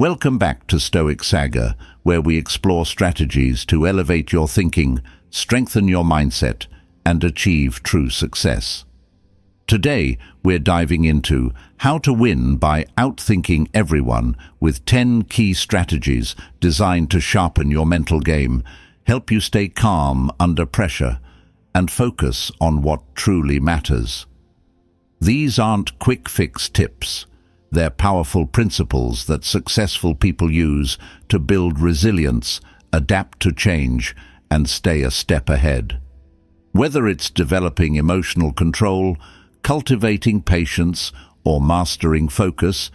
Welcome back to Stoic Saga, where we explore strategies to elevate your thinking, strengthen your mindset, and achieve true success. Today, we're diving into how to win by outthinking everyone with 10 key strategies designed to sharpen your mental game, help you stay calm under pressure, and focus on what truly matters. These aren't quick-fix tips. They're powerful principles that successful people use to build resilience, adapt to change, and stay a step ahead. Whether it's developing emotional control, cultivating patience, or mastering focus,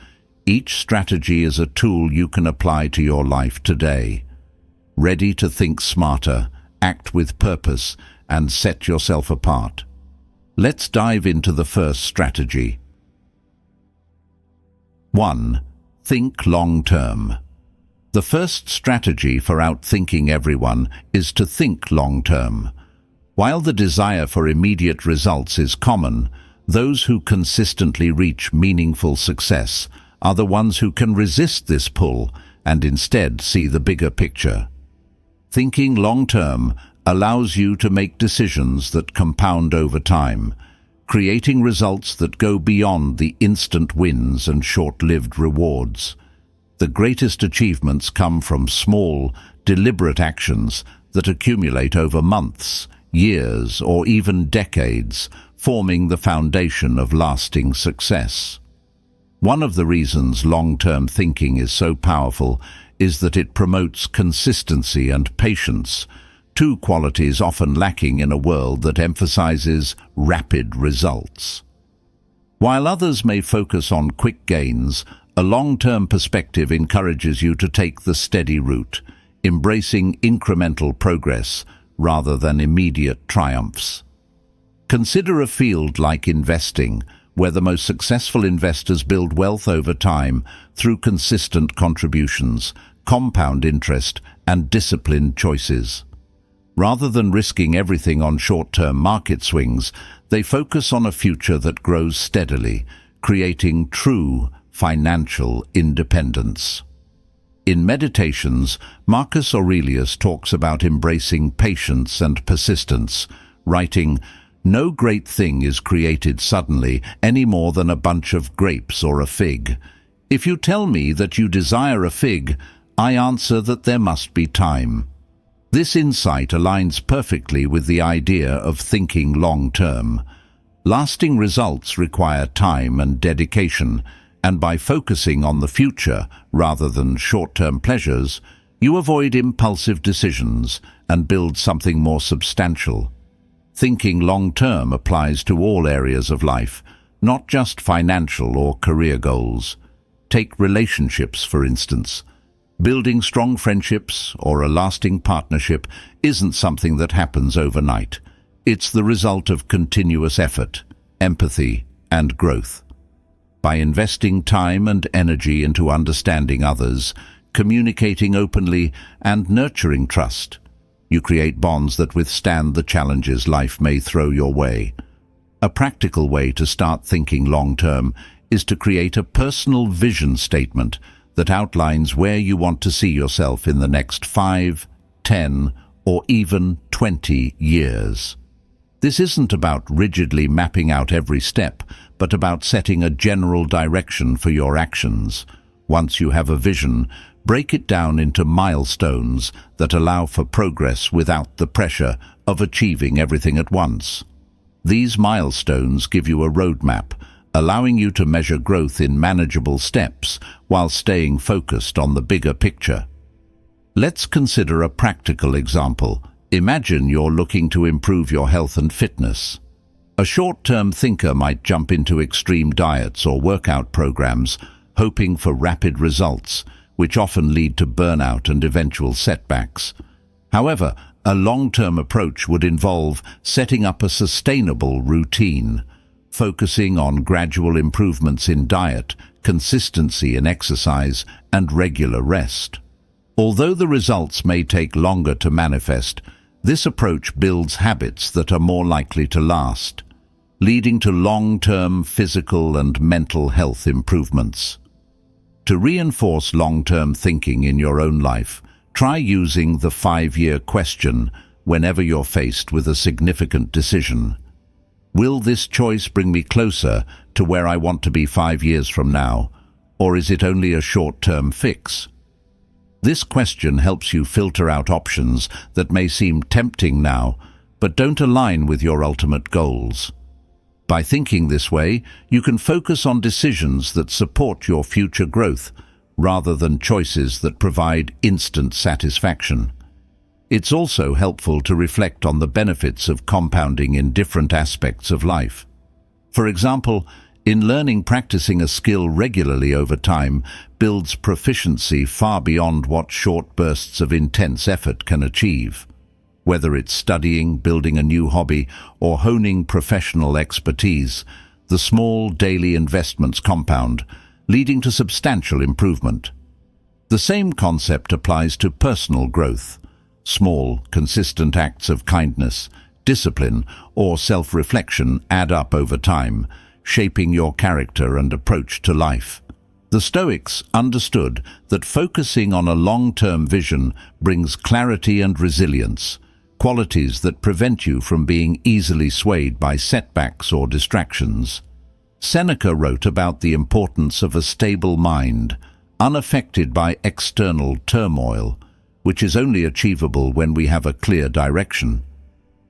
each strategy is a tool you can apply to your life today. Ready to think smarter, act with purpose, and set yourself apart. Let's dive into the first strategy. 1. Think long-term. The first strategy for outthinking everyone is to think long-term. While the desire for immediate results is common, those who consistently reach meaningful success are the ones who can resist this pull and instead see the bigger picture. Thinking long-term allows you to make decisions that compound over time, creating results that go beyond the instant wins and short-lived rewards. The greatest achievements come from small, deliberate actions that accumulate over months, years, or even decades, forming the foundation of lasting success. One of the reasons long-term thinking is so powerful is that it promotes consistency and patience, two qualities often lacking in a world that emphasizes rapid results. While others may focus on quick gains, a long-term perspective encourages you to take the steady route, embracing incremental progress rather than immediate triumphs. Consider a field like investing, where the most successful investors build wealth over time through consistent contributions, compound interest, and disciplined choices. Rather than risking everything on short-term market swings, they focus on a future that grows steadily, creating true financial independence. In Meditations, Marcus Aurelius talks about embracing patience and persistence, writing, "No great thing is created suddenly any more than a bunch of grapes or a fig. If you tell me that you desire a fig, I answer that there must be time." This insight aligns perfectly with the idea of thinking long-term. Lasting results require time and dedication, and by focusing on the future rather than short-term pleasures, you avoid impulsive decisions and build something more substantial. Thinking long-term applies to all areas of life, not just financial or career goals. Take relationships, for instance. Building strong friendships or a lasting partnership isn't something that happens overnight. It's the result of continuous effort, empathy, and growth. By investing time and energy into understanding others, communicating openly, and nurturing trust, you create bonds that withstand the challenges life may throw your way. A practical way to start thinking long-term is to create a personal vision statement that outlines where you want to see yourself in the next 5, 10, or even 20 years. This isn't about rigidly mapping out every step, but about setting a general direction for your actions. Once you have a vision, break it down into milestones that allow for progress without the pressure of achieving everything at once. These milestones give you a roadmap, allowing you to measure growth in manageable steps while staying focused on the bigger picture. Let's consider a practical example. Imagine you're looking to improve your health and fitness. A short-term thinker might jump into extreme diets or workout programs, hoping for rapid results, which often lead to burnout and eventual setbacks. However, a long-term approach would involve setting up a sustainable routine, focusing on gradual improvements in diet, consistency in exercise, and regular rest. Although the results may take longer to manifest, this approach builds habits that are more likely to last, leading to long-term physical and mental health improvements. To reinforce long-term thinking in your own life, try using the 5-year question whenever you're faced with a significant decision. Will this choice bring me closer to where I want to be 5 years from now, or is it only a short-term fix? This question helps you filter out options that may seem tempting now, but don't align with your ultimate goals. By thinking this way, you can focus on decisions that support your future growth, rather than choices that provide instant satisfaction. It's also helpful to reflect on the benefits of compounding in different aspects of life. For example, in learning, practicing a skill regularly over time builds proficiency far beyond what short bursts of intense effort can achieve. Whether it's studying, building a new hobby, or honing professional expertise, the small daily investments compound, leading to substantial improvement. The same concept applies to personal growth. Small, consistent acts of kindness, discipline, or self-reflection add up over time, shaping your character and approach to life. The Stoics understood that focusing on a long-term vision brings clarity and resilience, qualities that prevent you from being easily swayed by setbacks or distractions. Seneca wrote about the importance of a stable mind, unaffected by external turmoil, which is only achievable when we have a clear direction.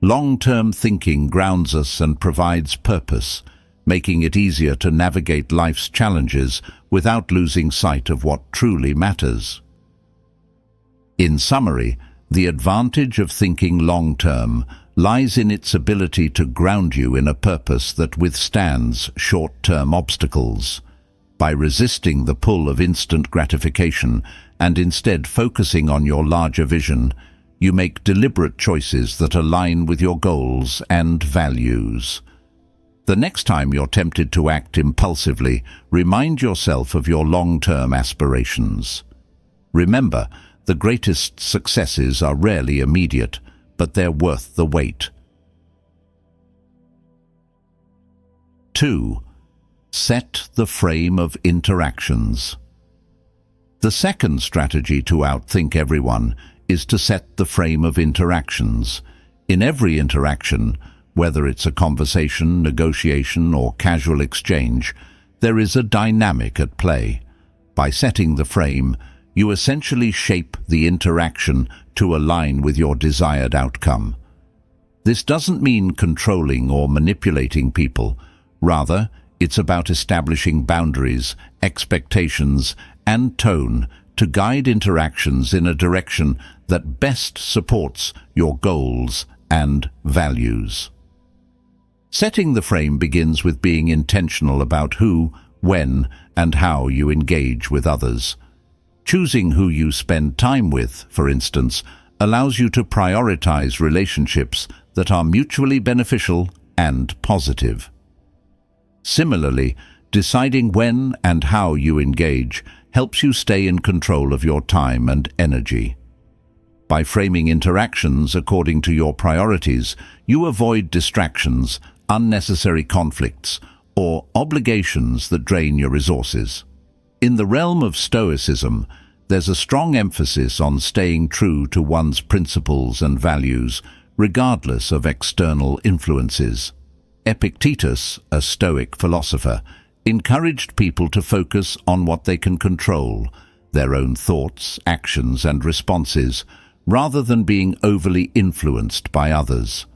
Long-term thinking grounds us and provides purpose, making it easier to navigate life's challenges without losing sight of what truly matters. In summary, the advantage of thinking long-term lies in its ability to ground you in a purpose that withstands short-term obstacles. By resisting the pull of instant gratification and instead focusing on your larger vision, you make deliberate choices that align with your goals and values. The next time you're tempted to act impulsively, remind yourself of your long-term aspirations. Remember, the greatest successes are rarely immediate, but they're worth the wait. 2. Set the frame of interactions. The second strategy to outthink everyone is to set the frame of interactions. In every interaction, whether it's a conversation, negotiation, or casual exchange, there is a dynamic at play. By setting the frame, you essentially shape the interaction to align with your desired outcome. This doesn't mean controlling or manipulating people. Rather, it's about establishing boundaries, expectations, and tone to guide interactions in a direction that best supports your goals and values. Setting the frame begins with being intentional about who, when, and how you engage with others. Choosing who you spend time with, for instance, allows you to prioritize relationships that are mutually beneficial and positive. Similarly, deciding when and how you engage helps you stay in control of your time and energy. By framing interactions according to your priorities, you avoid distractions, unnecessary conflicts, or obligations that drain your resources. In the realm of Stoicism, there's a strong emphasis on staying true to one's principles and values, regardless of external influences. Epictetus, a Stoic philosopher, encouraged people to focus on what they can control, their own thoughts, actions, and responses, rather than being overly influenced by others.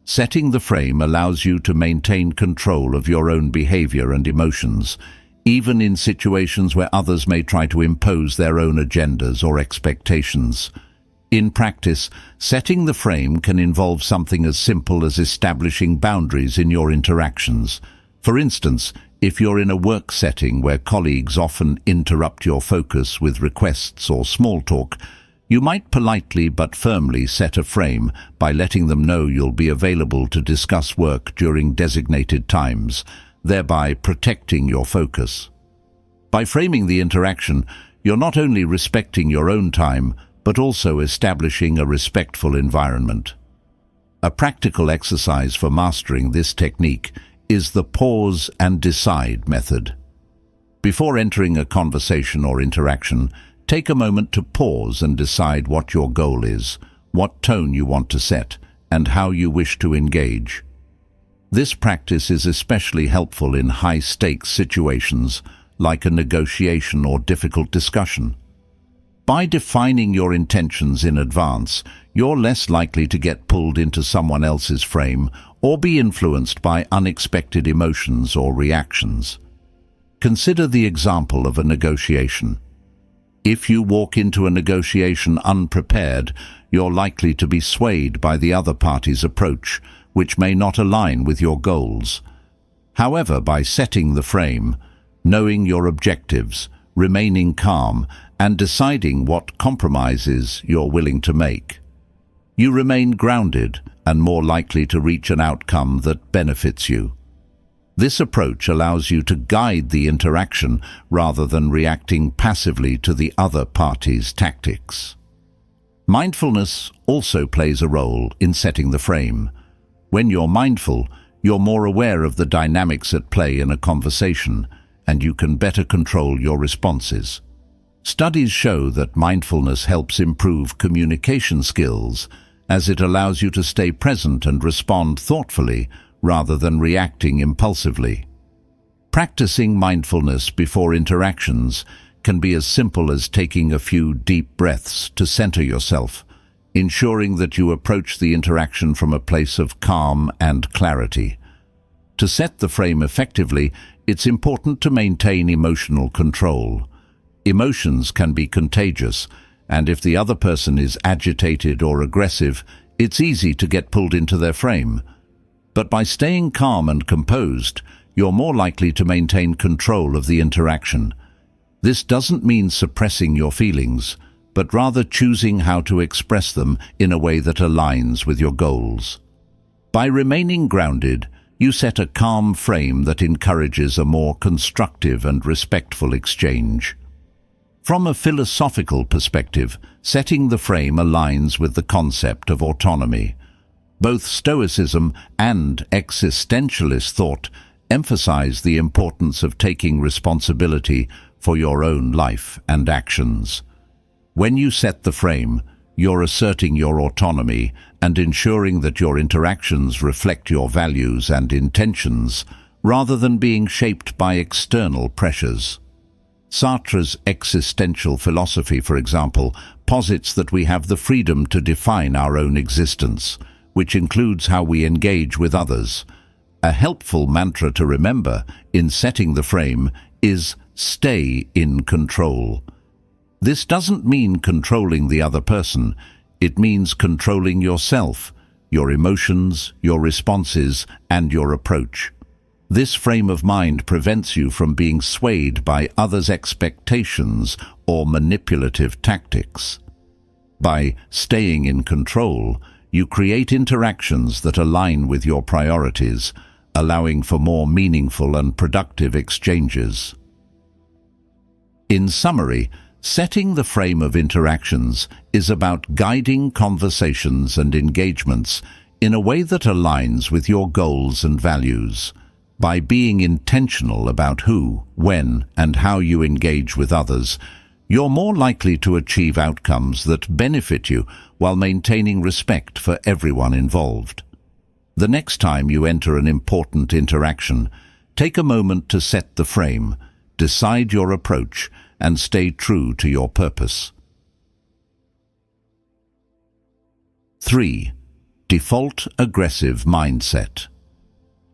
Setting the frame allows you to maintain control of your own behavior and emotions, even in situations where others may try to impose their own agendas or expectations. In practice, setting the frame can involve something as simple as establishing boundaries in your interactions. For instance, if you're in a work setting where colleagues often interrupt your focus with requests or small talk, you might politely but firmly set a frame by letting them know you'll be available to discuss work during designated times, thereby protecting your focus. By framing the interaction, you're not only respecting your own time, but also establishing a respectful environment. A practical exercise for mastering this technique is the pause and decide method. Before entering a conversation or interaction, take a moment to pause and decide what your goal is, what tone you want to set, and how you wish to engage. This practice is especially helpful in high-stakes situations like a negotiation or difficult discussion. By defining your intentions in advance, you're less likely to get pulled into someone else's frame or be influenced by unexpected emotions or reactions. Consider the example of a negotiation. If you walk into a negotiation unprepared, you're likely to be swayed by the other party's approach, which may not align with your goals. However, by setting the frame, knowing your objectives, remaining calm, and deciding what compromises you're willing to make, you remain grounded and more likely to reach an outcome that benefits you. This approach allows you to guide the interaction rather than reacting passively to the other party's tactics. Mindfulness also plays a role in setting the frame. When you're mindful, you're more aware of the dynamics at play in a conversation, and you can better control your responses. Studies show that mindfulness helps improve communication skills, as it allows you to stay present and respond thoughtfully rather than reacting impulsively. Practicing mindfulness before interactions can be as simple as taking a few deep breaths to center yourself, ensuring that you approach the interaction from a place of calm and clarity. To set the frame effectively, it's important to maintain emotional control. Emotions can be contagious, and if the other person is agitated or aggressive, it's easy to get pulled into their frame. But by staying calm and composed, you're more likely to maintain control of the interaction. This doesn't mean suppressing your feelings, but rather choosing how to express them in a way that aligns with your goals. By remaining grounded, you set a calm frame that encourages a more constructive and respectful exchange. From a philosophical perspective, setting the frame aligns with the concept of autonomy. Both Stoicism and existentialist thought emphasize the importance of taking responsibility for your own life and actions. When you set the frame, you're asserting your autonomy and ensuring that your interactions reflect your values and intentions, rather than being shaped by external pressures. Sartre's existential philosophy, for example, posits that we have the freedom to define our own existence, which includes how we engage with others. A helpful mantra to remember in setting the frame is "stay in control." This doesn't mean controlling the other person. It means controlling yourself, your emotions, your responses, and your approach. This frame of mind prevents you from being swayed by others' expectations or manipulative tactics. By staying in control, you create interactions that align with your priorities, allowing for more meaningful and productive exchanges. In summary, setting the frame of interactions is about guiding conversations and engagements in a way that aligns with your goals and values. By being intentional about who, when, and how you engage with others, you're more likely to achieve outcomes that benefit you while maintaining respect for everyone involved. The next time you enter an important interaction, take a moment to set the frame, decide your approach, and stay true to your purpose. 3. Default aggressive mindset.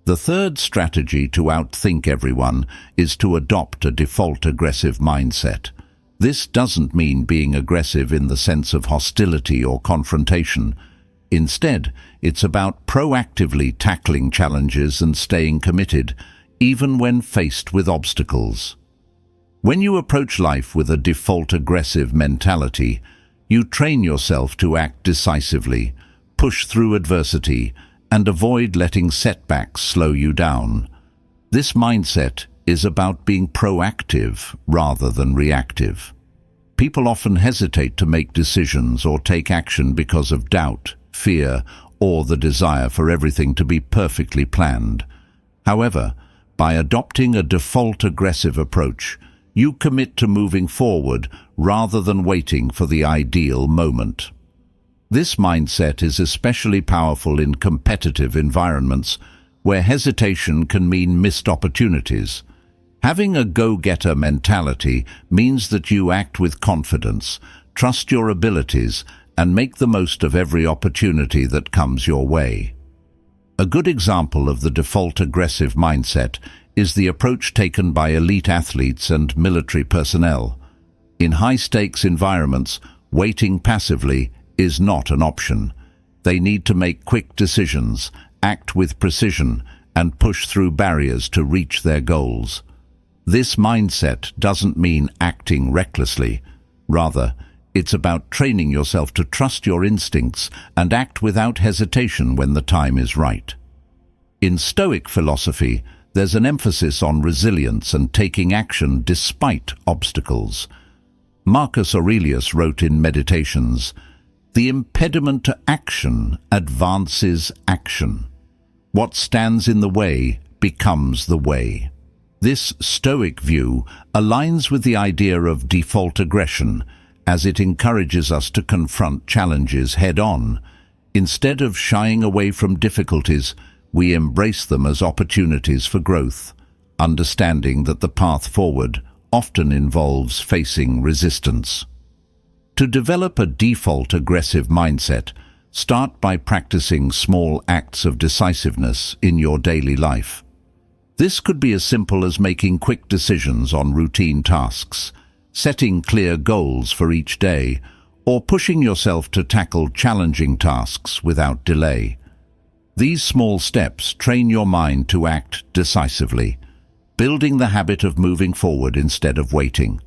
The third strategy to outthink everyone is to adopt a default aggressive mindset. This doesn't mean being aggressive in the sense of hostility or confrontation. Instead, it's about proactively tackling challenges and staying committed, even when faced with obstacles. When you approach life with a default aggressive mentality, you train yourself to act decisively, push through adversity, and avoid letting setbacks slow you down. This mindset is about being proactive rather than reactive. People often hesitate to make decisions or take action because of doubt, fear, or the desire for everything to be perfectly planned. However, By adopting a default aggressive approach, you commit to moving forward rather than waiting for the ideal moment. This mindset is especially powerful in competitive environments where hesitation can mean missed opportunities. Having a go-getter mentality means that you act with confidence, trust your abilities, and make the most of every opportunity that comes your way. A good example of the default aggressive mindset is the approach taken by elite athletes and military personnel. In high-stakes environments, waiting passively is not an option. They need to make quick decisions, act with precision, and push through barriers to reach their goals. This mindset doesn't mean acting recklessly. Rather, it's about training yourself to trust your instincts and act without hesitation when the time is right. In Stoic philosophy, there's an emphasis on resilience and taking action despite obstacles. Marcus Aurelius wrote in Meditations, "The impediment to action advances action. What stands in the way becomes the way." This Stoic view aligns with the idea of default aggression, as it encourages us to confront challenges head-on. Instead of shying away from difficulties, we embrace them as opportunities for growth, understanding that the path forward often involves facing resistance. To develop a default aggressive mindset, start by practicing small acts of decisiveness in your daily life. This could be as simple as making quick decisions on routine tasks, setting clear goals for each day, or pushing yourself to tackle challenging tasks without delay. These small steps train your mind to act decisively, building the habit of moving forward instead of waiting.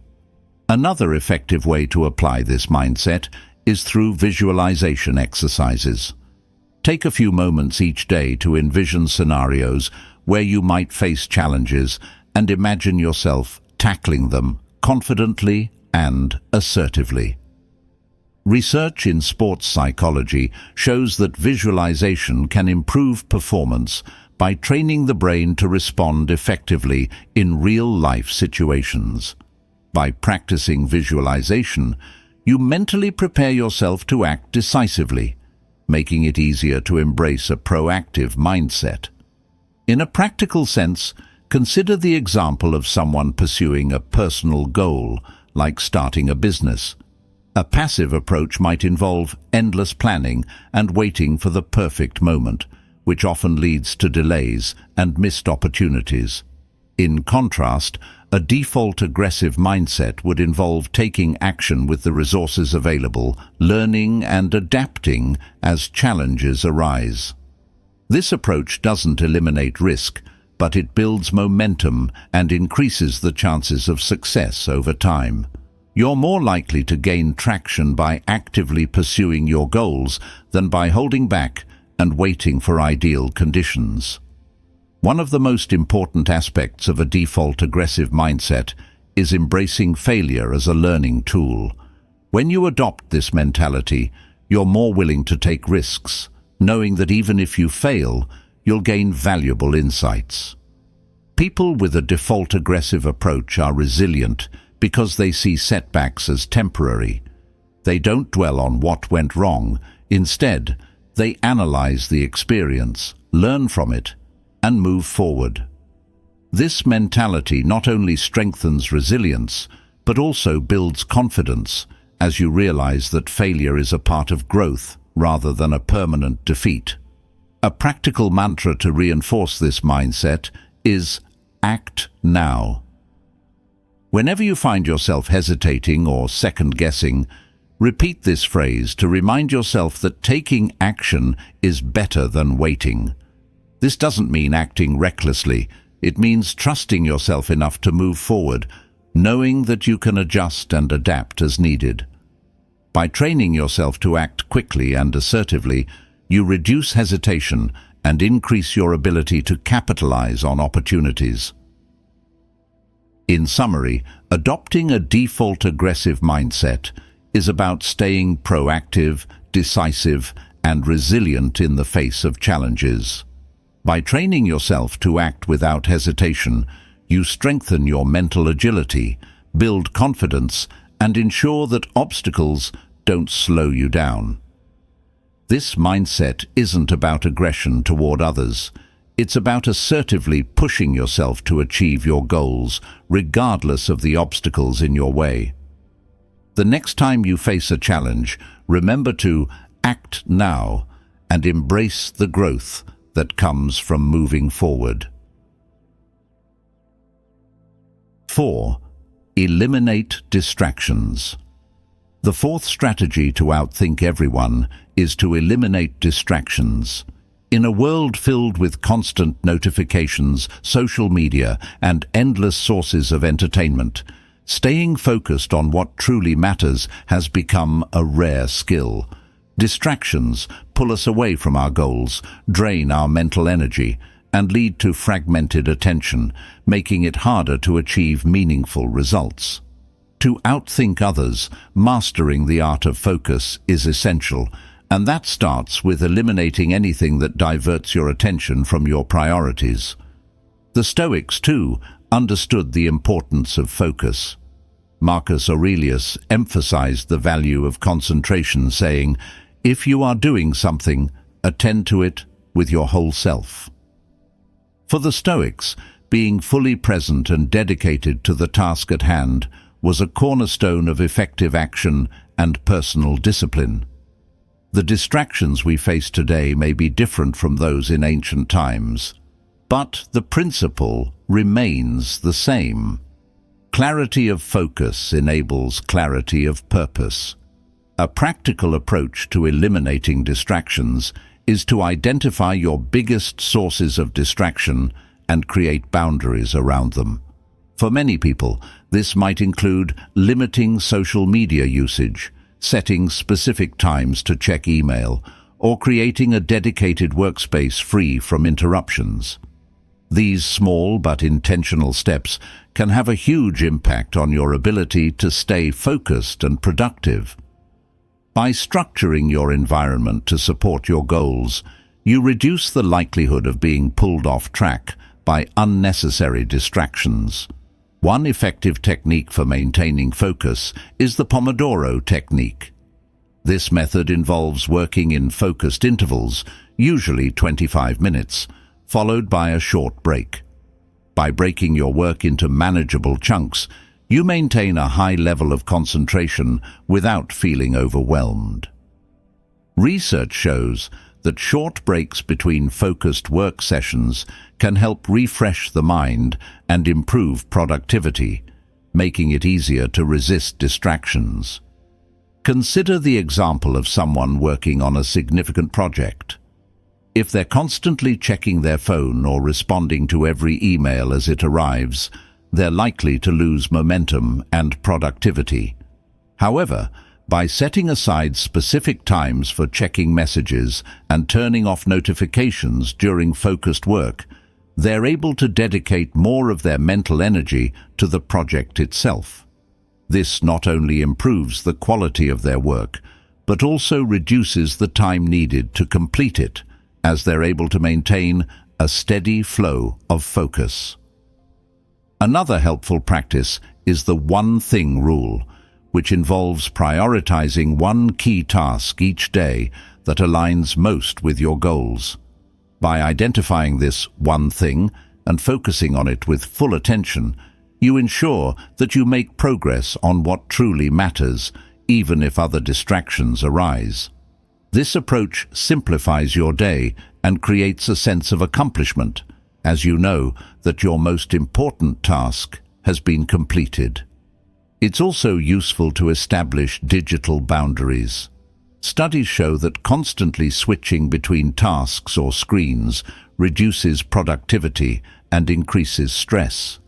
Another effective way to apply this mindset is through visualization exercises. Take a few moments each day to envision scenarios where you might face challenges and imagine yourself tackling them confidently and assertively. Research in sports psychology shows that visualization can improve performance by training the brain to respond effectively in real-life situations. By practicing visualization, you mentally prepare yourself to act decisively, making it easier to embrace a proactive mindset. In a practical sense, consider the example of someone pursuing a personal goal, like starting a business. A passive approach might involve endless planning and waiting for the perfect moment, which often leads to delays and missed opportunities. In contrast, a default aggressive mindset would involve taking action with the resources available, learning and adapting as challenges arise. This approach doesn't eliminate risk, but it builds momentum and increases the chances of success over time. You're more likely to gain traction by actively pursuing your goals than by holding back and waiting for ideal conditions. One of the most important aspects of a default aggressive mindset is embracing failure as a learning tool. When you adopt this mentality, you're more willing to take risks, knowing that even if you fail, you'll gain valuable insights. People with a default aggressive approach are resilient because they see setbacks as temporary. They don't dwell on what went wrong. Instead, they analyze the experience, learn from it, and move forward. This mentality not only strengthens resilience, but also builds confidence as you realize that failure is a part of growth rather than a permanent defeat. A practical mantra to reinforce this mindset is act now. Whenever you find yourself hesitating or second-guessing, repeat this phrase to remind yourself that taking action is better than waiting. This doesn't mean acting recklessly. It means trusting yourself enough to move forward, knowing that you can adjust and adapt as needed. By training yourself to act quickly and assertively, you reduce hesitation and increase your ability to capitalize on opportunities. In summary, adopting a default aggressive mindset is about staying proactive, decisive, and resilient in the face of challenges. By training yourself to act without hesitation, you strengthen your mental agility, build confidence, and ensure that obstacles don't slow you down. This mindset isn't about aggression toward others. It's about assertively pushing yourself to achieve your goals, regardless of the obstacles in your way. The next time you face a challenge, remember to act now and embrace the growth that comes from moving forward. 4. Eliminate distractions. The fourth strategy to outthink everyone is to eliminate distractions. In a world filled with constant notifications, social media, and endless sources of entertainment, staying focused on what truly matters has become a rare skill. Distractions pull us away from our goals, drain our mental energy, and lead to fragmented attention, making it harder to achieve meaningful results. To outthink others, mastering the art of focus is essential, and that starts with eliminating anything that diverts your attention from your priorities. The Stoics, too, understood the importance of focus. Marcus Aurelius emphasized the value of concentration, saying, "If you are doing something, attend to it with your whole self." For the Stoics, being fully present and dedicated to the task at hand was a cornerstone of effective action and personal discipline. The distractions we face today may be different from those in ancient times, but the principle remains the same. Clarity of focus enables clarity of purpose. A practical approach to eliminating distractions is to identify your biggest sources of distraction and create boundaries around them. For many people, this might include limiting social media usage, setting specific times to check email, or creating a dedicated workspace free from interruptions. These small but intentional steps can have a huge impact on your ability to stay focused and productive. By structuring your environment to support your goals, you reduce the likelihood of being pulled off track by unnecessary distractions. One effective technique for maintaining focus is the Pomodoro technique. This method involves working in focused intervals, usually 25 minutes, followed by a short break. By breaking your work into manageable chunks, you maintain a high level of concentration without feeling overwhelmed. Research shows that short breaks between focused work sessions can help refresh the mind and improve productivity, making it easier to resist distractions. Consider the example of someone working on a significant project. If they're constantly checking their phone or responding to every email as it arrives, they're likely to lose momentum and productivity. However, by setting aside specific times for checking messages and turning off notifications during focused work, they're able to dedicate more of their mental energy to the project itself. This not only improves the quality of their work, but also reduces the time needed to complete it, as they're able to maintain a steady flow of focus. Another helpful practice is the one thing rule, which involves prioritizing one key task each day that aligns most with your goals. By identifying this one thing and focusing on it with full attention, you ensure that you make progress on what truly matters, even if other distractions arise. This approach simplifies your day and creates a sense of accomplishment, as you know that your most important task has been completed. It's also useful to establish digital boundaries. Studies show that constantly switching between tasks or screens reduces productivity and increases stress.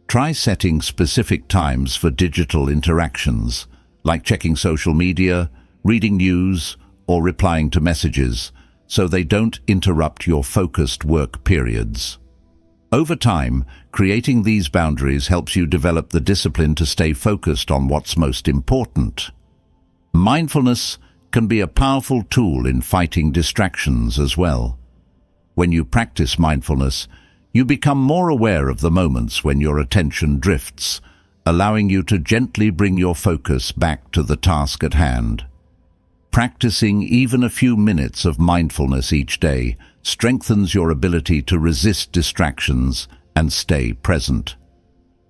Try setting specific times for digital interactions, like checking social media, reading news, or replying to messages, so they don't interrupt your focused work periods. Over time, creating these boundaries helps you develop the discipline to stay focused on what's most important. Mindfulness can be a powerful tool in fighting distractions as well. When you practice mindfulness, you become more aware of the moments when your attention drifts, allowing you to gently bring your focus back to the task at hand. Practicing even a few minutes of mindfulness each day strengthens your ability to resist distractions and stay present.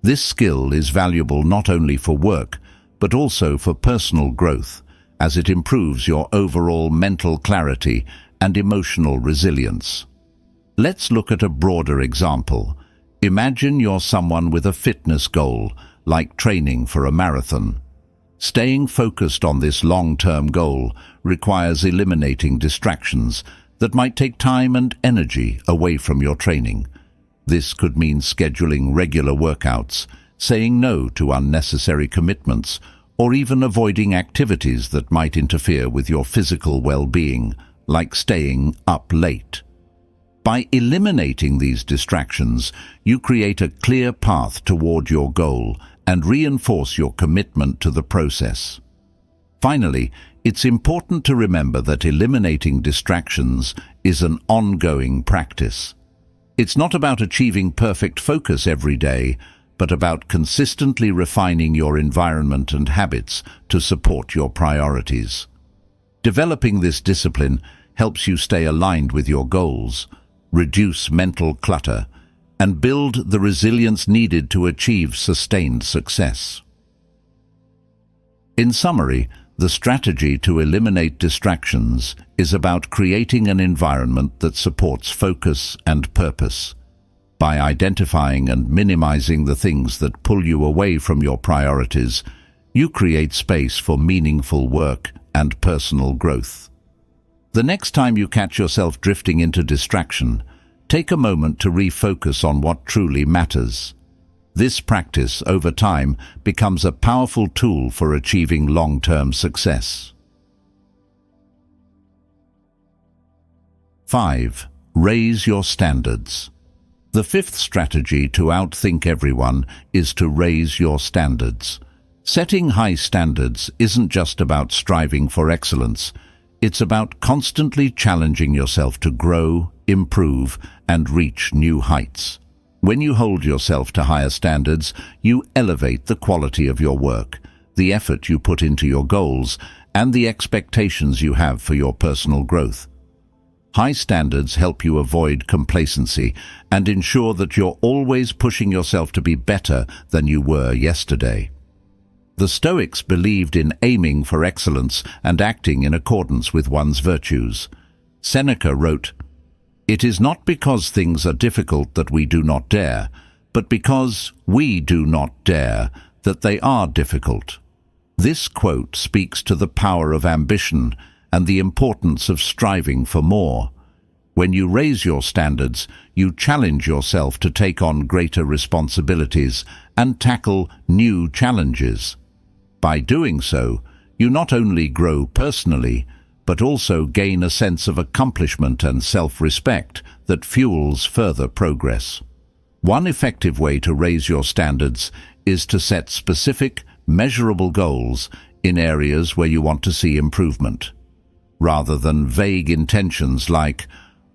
This skill is valuable not only for work, but also for personal growth, as it improves your overall mental clarity and emotional resilience. Let's look at a broader example. Imagine you're someone with a fitness goal, like training for a marathon. Staying focused on this long-term goal requires eliminating distractions that might take time and energy away from your training. This could mean scheduling regular workouts, saying no to unnecessary commitments, or even avoiding activities that might interfere with your physical well-being, like staying up late. By eliminating these distractions, you create a clear path toward your goal and reinforce your commitment to the process. Finally, it's important to remember that eliminating distractions is an ongoing practice. It's not about achieving perfect focus every day, but about consistently refining your environment and habits to support your priorities. Developing this discipline helps you stay aligned with your goals, reduce mental clutter, and build the resilience needed to achieve sustained success. In summary, the strategy to eliminate distractions is about creating an environment that supports focus and purpose. By identifying and minimizing the things that pull you away from your priorities, you create space for meaningful work and personal growth. The next time you catch yourself drifting into distraction, take a moment to refocus on what truly matters. This practice, over time, becomes a powerful tool for achieving long-term success. 5. Raise your standards. The fifth strategy to outthink everyone is to raise your standards. Setting high standards isn't just about striving for excellence. It's about constantly challenging yourself to grow, improve, and reach new heights. When you hold yourself to higher standards, you elevate the quality of your work, the effort you put into your goals, and the expectations you have for your personal growth. High standards help you avoid complacency and ensure that you're always pushing yourself to be better than you were yesterday. The Stoics believed in aiming for excellence and acting in accordance with one's virtues. Seneca wrote, "It is not because things are difficult that we do not dare, but because we do not dare that they are difficult." This quote speaks to the power of ambition and the importance of striving for more. When you raise your standards, you challenge yourself to take on greater responsibilities and tackle new challenges. By doing so, you not only grow personally, but also gain a sense of accomplishment and self-respect that fuels further progress. One effective way to raise your standards is to set specific, measurable goals in areas where you want to see improvement. Rather than vague intentions like,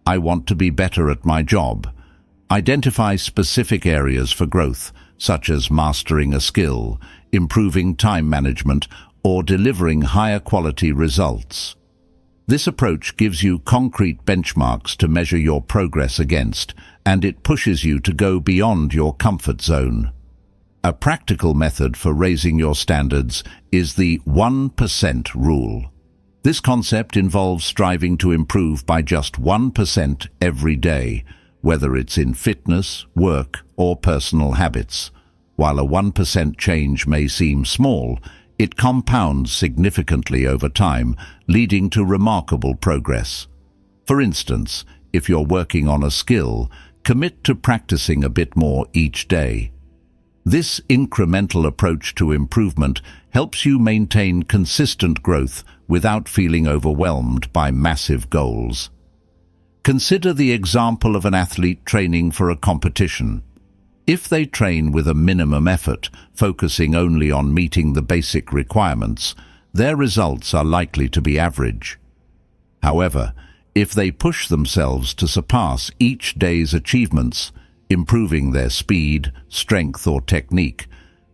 "I want to be better at my job," identify specific areas for growth, such as mastering a skill, improving time management, or delivering higher quality results. This approach gives you concrete benchmarks to measure your progress against, and it pushes you to go beyond your comfort zone. A practical method for raising your standards is the 1% rule. This concept involves striving to improve by just 1% every day, whether it's in fitness, work, or personal habits. While a 1% change may seem small, it compounds significantly over time, leading to remarkable progress. For instance, if you're working on a skill, commit to practicing a bit more each day. This incremental approach to improvement helps you maintain consistent growth without feeling overwhelmed by massive goals. Consider the example of an athlete training for a competition. If they train with a minimum effort, focusing only on meeting the basic requirements, their results are likely to be average. However, If they push themselves to surpass each day's achievements, improving their speed, strength, or technique,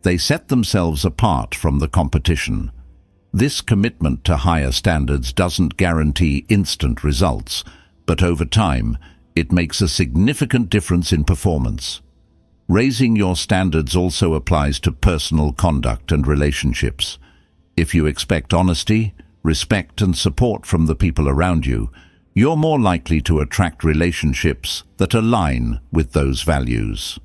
they set themselves apart from the competition. This commitment to higher standards doesn't guarantee instant results, but over time, it makes a significant difference in performance. Raising your standards also applies to personal conduct and relationships. If you expect honesty, respect, and support from the people around you, you're more likely to attract relationships that align with those values.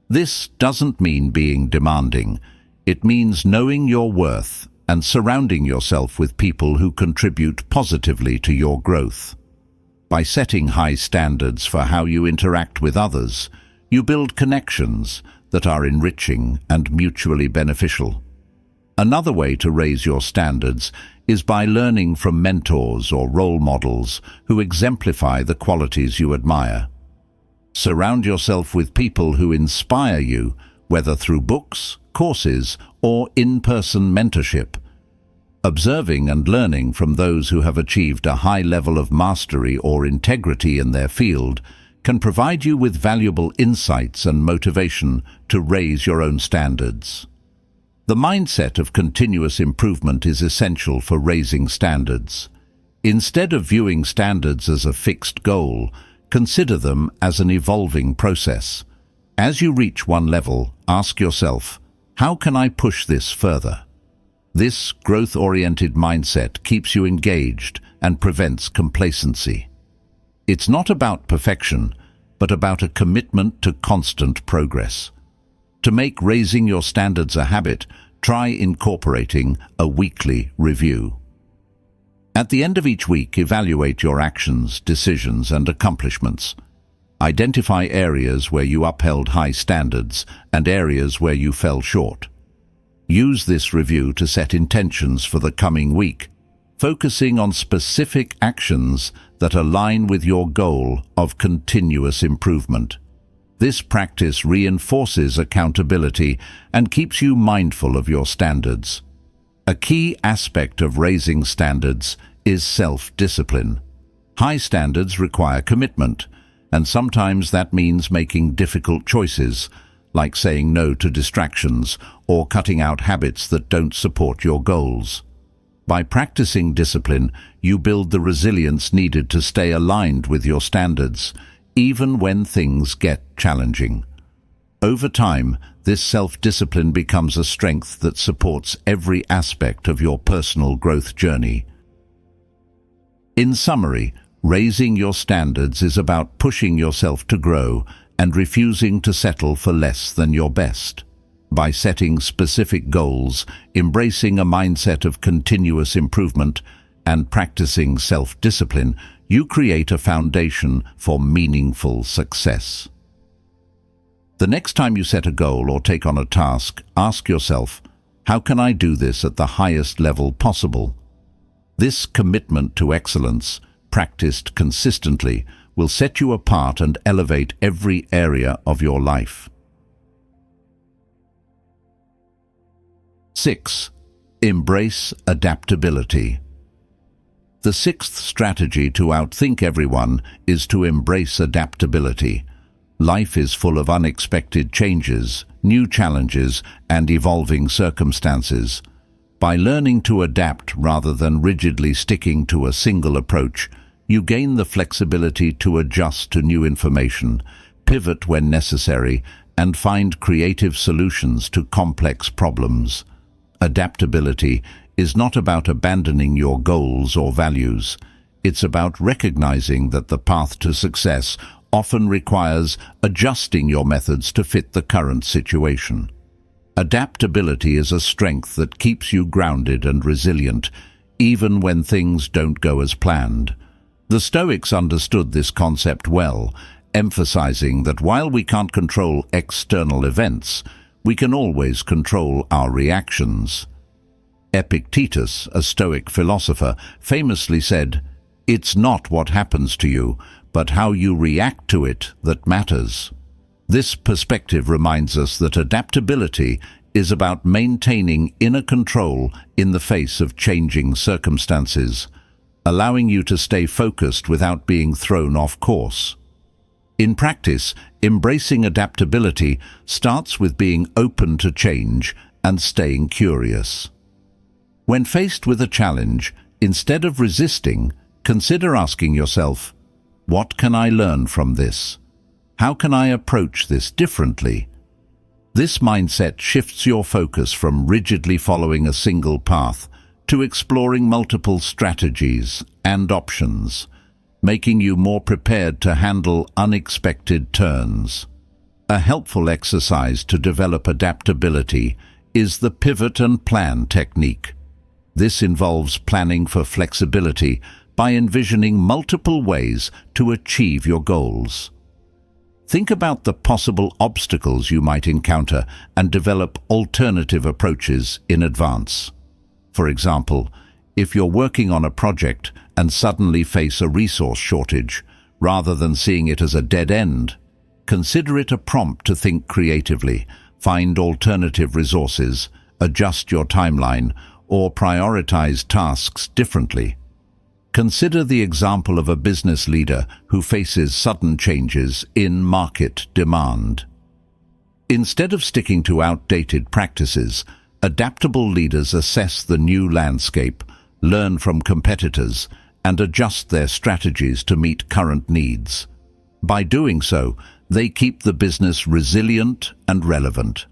This doesn't mean being demanding. It means knowing your worth and surrounding yourself with people who contribute positively to your growth. By setting high standards for how you interact with others, you build connections that are enriching and mutually beneficial. Another way to raise your standards is by learning from mentors or role models who exemplify the qualities you admire. Surround yourself with people who inspire you, whether through books, courses, or in-person mentorship. Observing and learning from those who have achieved a high level of mastery or integrity in their field can provide you with valuable insights and motivation to raise your own standards. The mindset of continuous improvement is essential for raising standards. Instead of viewing standards as a fixed goal, consider them as an evolving process. As you reach one level, ask yourself, how can I push this further? This growth-oriented mindset keeps you engaged and prevents complacency. It's not about perfection, but about a commitment to constant progress. To make raising your standards a habit, try incorporating a weekly review. At the end of each week, evaluate your actions, decisions, and accomplishments. Identify areas where you upheld high standards and areas where you fell short. Use this review to set intentions for the coming week, focusing on specific actions that align with your goal of continuous improvement. This practice reinforces accountability and keeps you mindful of your standards. A key aspect of raising standards is self-discipline. High standards require commitment, and sometimes that means making difficult choices, like saying no to distractions or cutting out habits that don't support your goals. By practicing discipline, you build the resilience needed to stay aligned with your standards, even when things get challenging. Over time, this self-discipline becomes a strength that supports every aspect of your personal growth journey. In summary, raising your standards is about pushing yourself to grow and refusing to settle for less than your best. By setting specific goals, embracing a mindset of continuous improvement, and practicing self-discipline, you create a foundation for meaningful success. The next time you set a goal or take on a task, ask yourself, how can I do this at the highest level possible? This commitment to excellence, practiced consistently, will set you apart and elevate every area of your life. 6. Embrace adaptability. The sixth strategy to outthink everyone is to embrace adaptability. Life is full of unexpected changes, new challenges, and evolving circumstances. By learning to adapt rather than rigidly sticking to a single approach, you gain the flexibility to adjust to new information, pivot when necessary, and find creative solutions to complex problems. Adaptability is not about abandoning your goals or values. It's about recognizing that the path to success often requires adjusting your methods to fit the current situation. Adaptability is a strength that keeps you grounded and resilient, even when things don't go as planned. The Stoics understood this concept well, emphasizing that while we can't control external events, we can always control our reactions. Epictetus, a Stoic philosopher, famously said, "It's not what happens to you, but how you react to it that matters." This perspective reminds us that adaptability is about maintaining inner control in the face of changing circumstances. allowing you to stay focused without being thrown off course. In practice, embracing adaptability starts with being open to change and staying curious. When faced with a challenge, instead of resisting, consider asking yourself, what can I learn from this? How can I approach this differently? This mindset shifts your focus from rigidly following a single path to exploring multiple strategies and options, making you more prepared to handle unexpected turns. A helpful exercise to develop adaptability is the pivot and plan technique. This involves planning for flexibility by envisioning multiple ways to achieve your goals. Think about the possible obstacles you might encounter and develop alternative approaches in advance. For example, if you're working on a project and suddenly face a resource shortage, rather than seeing it as a dead end, consider it a prompt to think creatively, find alternative resources, adjust your timeline, or prioritize tasks differently. Consider the example of a business leader who faces sudden changes in market demand. Instead of sticking to outdated practices, adaptable leaders assess the new landscape, learn from competitors, and adjust their strategies to meet current needs. By doing so, they keep the business resilient and relevant.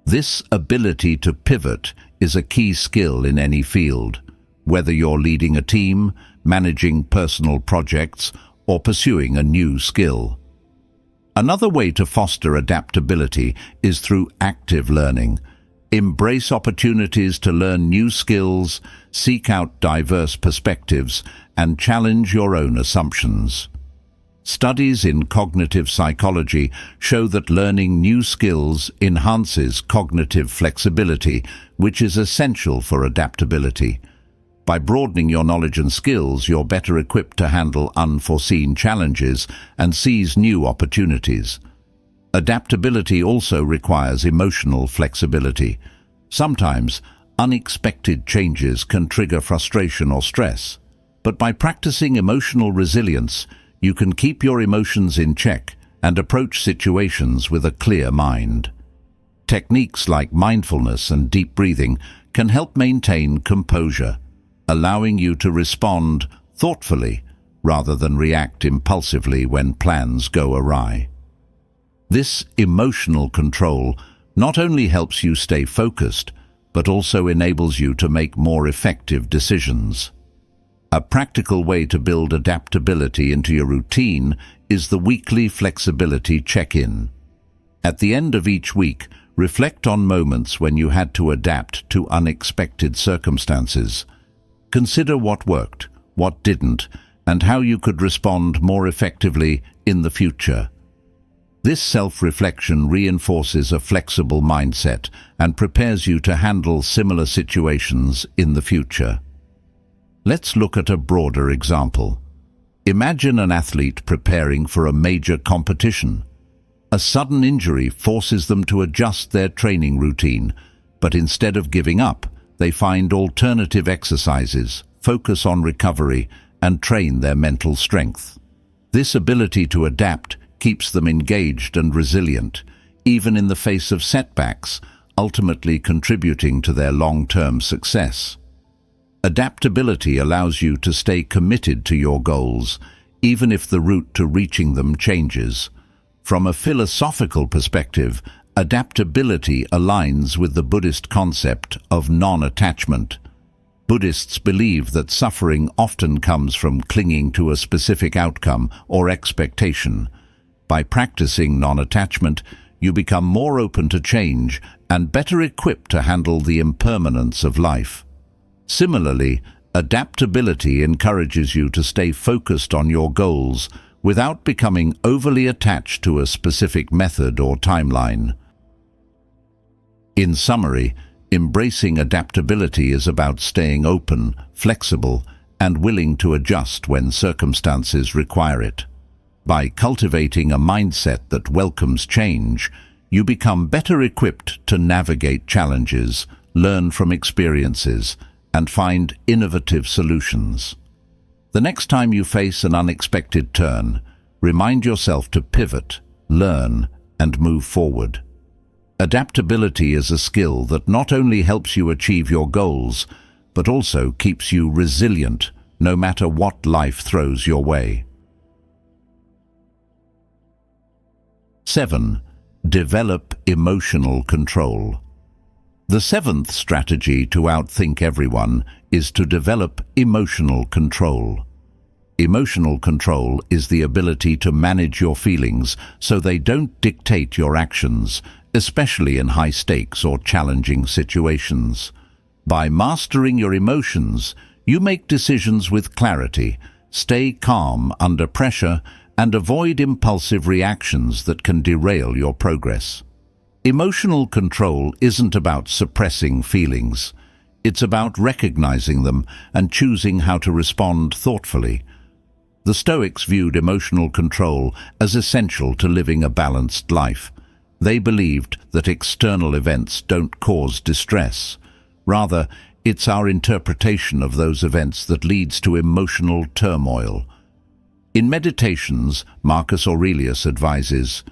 This ability to pivot is a key skill in any field, whether you're leading a team, managing personal projects, or pursuing a new skill. Another way to foster adaptability is through active learning. Embrace opportunities to learn new skills, seek out diverse perspectives, and challenge your own assumptions. Studies in cognitive psychology show that learning new skills enhances cognitive flexibility, which is essential for adaptability. By broadening your knowledge and skills, you're better equipped to handle unforeseen challenges and seize new opportunities. Adaptability also requires emotional flexibility. Sometimes, unexpected changes can trigger frustration or stress, but by practicing emotional resilience, you can keep your emotions in check and approach situations with a clear mind. Techniques like mindfulness and deep breathing can help maintain composure, allowing you to respond thoughtfully rather than react impulsively when plans go awry. This emotional control not only helps you stay focused, but also enables you to make more effective decisions. A practical way to build adaptability into your routine is the weekly flexibility check-in. At the end of each week, reflect on moments when you had to adapt to unexpected circumstances. Consider what worked, what didn't, and how you could respond more effectively in the future. This self-reflection reinforces a flexible mindset and prepares you to handle similar situations in the future. Let's look at a broader example. Imagine an athlete preparing for a major competition. A sudden injury forces them to adjust their training routine, but instead of giving up, they find alternative exercises, focus on recovery, and train their mental strength. This ability to adapt keeps them engaged and resilient, even in the face of setbacks, ultimately contributing to their long-term success. Adaptability allows you to stay committed to your goals, even if the route to reaching them changes. From a philosophical perspective, adaptability aligns with the Buddhist concept of non-attachment. Buddhists believe that suffering often comes from clinging to a specific outcome or expectation. By practicing non-attachment, you become more open to change and better equipped to handle the impermanence of life. Similarly, adaptability encourages you to stay focused on your goals without becoming overly attached to a specific method or timeline. In summary, embracing adaptability is about staying open, flexible, and willing to adjust when circumstances require it. By cultivating a mindset that welcomes change, you become better equipped to navigate challenges, learn from experiences, and find innovative solutions. The next time you face an unexpected turn, remind yourself to pivot, learn, and move forward. Adaptability is a skill that not only helps you achieve your goals, but also keeps you resilient no matter what life throws your way. 7. Develop emotional control. The seventh strategy to outthink everyone is to develop emotional control. Emotional control is the ability to manage your feelings so they don't dictate your actions, especially in high-stakes or challenging situations. By mastering your emotions, you make decisions with clarity, stay calm under pressure, and avoid impulsive reactions that can derail your progress. Emotional control isn't about suppressing feelings. It's about recognizing them and choosing how to respond thoughtfully. The Stoics viewed emotional control as essential to living a balanced life. They believed that external events don't cause distress. Rather, it's our interpretation of those events that leads to emotional turmoil. In Meditations, Marcus Aurelius advises,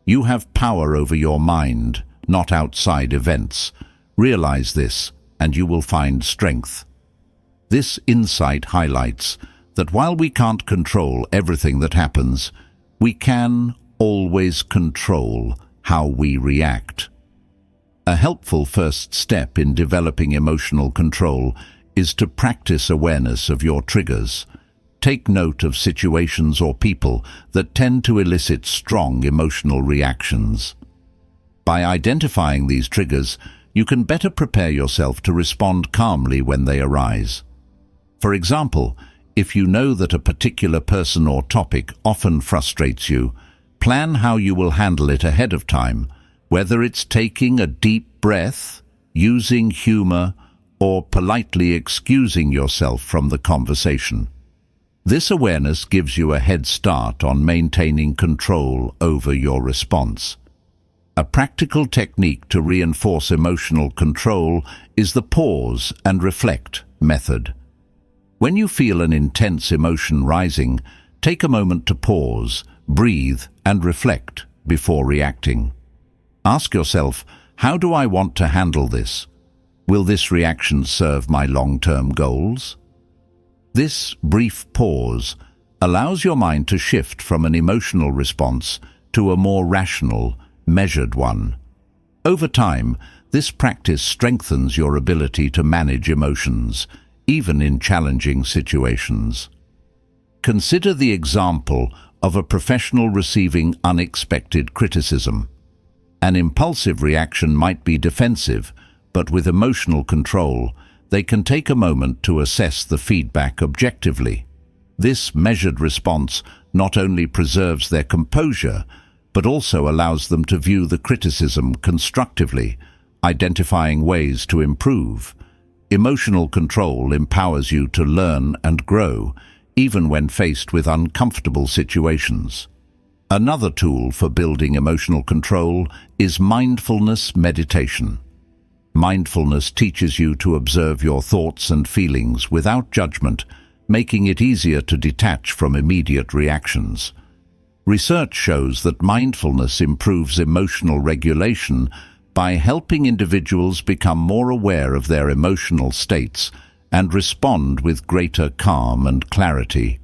"You have power over your mind, not outside events. Realize this, and you will find strength." This insight highlights that while we can't control everything that happens, we can always control how we react. A helpful first step in developing emotional control is to practice awareness of your triggers. Take note of situations or people that tend to elicit strong emotional reactions. By identifying these triggers, you can better prepare yourself to respond calmly when they arise. For example, if you know that a particular person or topic often frustrates you, plan how you will handle it ahead of time, whether it's taking a deep breath, using humor, or politely excusing yourself from the conversation. This awareness gives you a head start on maintaining control over your response. A practical technique to reinforce emotional control is the pause and reflect method. When you feel an intense emotion rising, take a moment to pause, breathe, and reflect before reacting. Ask yourself, how do I want to handle this? Will this reaction serve my long-term goals? This brief pause allows your mind to shift from an emotional response to a more rational, measured one. Over time, this practice strengthens your ability to manage emotions, even in challenging situations. Consider the example of a professional receiving unexpected criticism. An impulsive reaction might be defensive, but with emotional control, they can take a moment to assess the feedback objectively. This measured response not only preserves their composure, but also allows them to view the criticism constructively, identifying ways to improve. Emotional control empowers you to learn and grow, even when faced with uncomfortable situations. Another tool for building emotional control is mindfulness meditation. Mindfulness teaches you to observe your thoughts and feelings without judgment, making it easier to detach from immediate reactions. Research shows that mindfulness improves emotional regulation by helping individuals become more aware of their emotional states and respond with greater calm and clarity.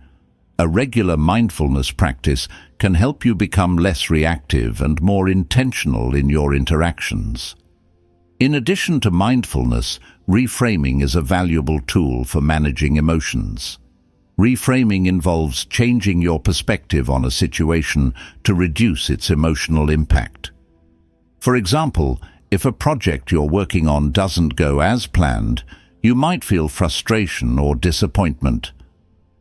A regular mindfulness practice can help you become less reactive and more intentional in your interactions. In addition to mindfulness, reframing is a valuable tool for managing emotions. Reframing involves changing your perspective on a situation to reduce its emotional impact. For example, if a project you're working on doesn't go as planned, you might feel frustration or disappointment.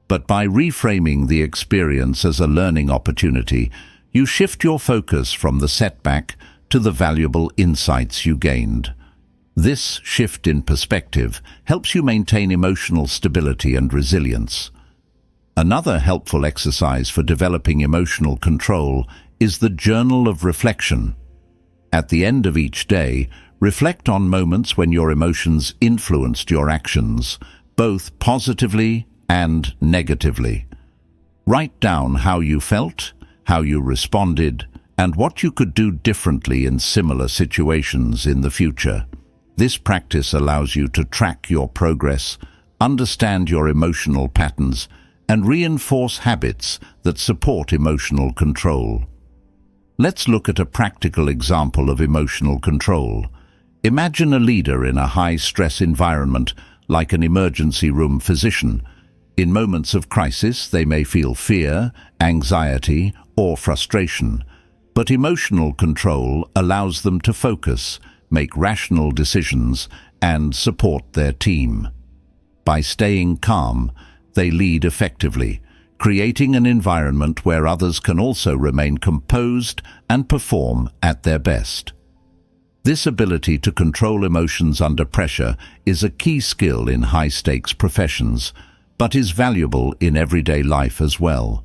But by reframing the experience as a learning opportunity, you shift your focus from the setback to the valuable insights you gained. This shift in perspective helps you maintain emotional stability and resilience. Another helpful exercise for developing emotional control is the journal of reflection. At the end of each day, reflect on moments when your emotions influenced your actions, both positively and negatively. Write down how you felt, how you responded, and what you could do differently in similar situations in the future. This practice allows you to track your progress, understand your emotional patterns, and reinforce habits that support emotional control. Let's look at a practical example of emotional control. Imagine a leader in a high-stress environment like an emergency room physician. In moments of crisis, they may feel fear, anxiety, or frustration. But emotional control allows them to focus, make rational decisions, and support their team. By staying calm, they lead effectively, creating an environment where others can also remain composed and perform at their best. This ability to control emotions under pressure is a key skill in high-stakes professions, but is valuable in everyday life as well.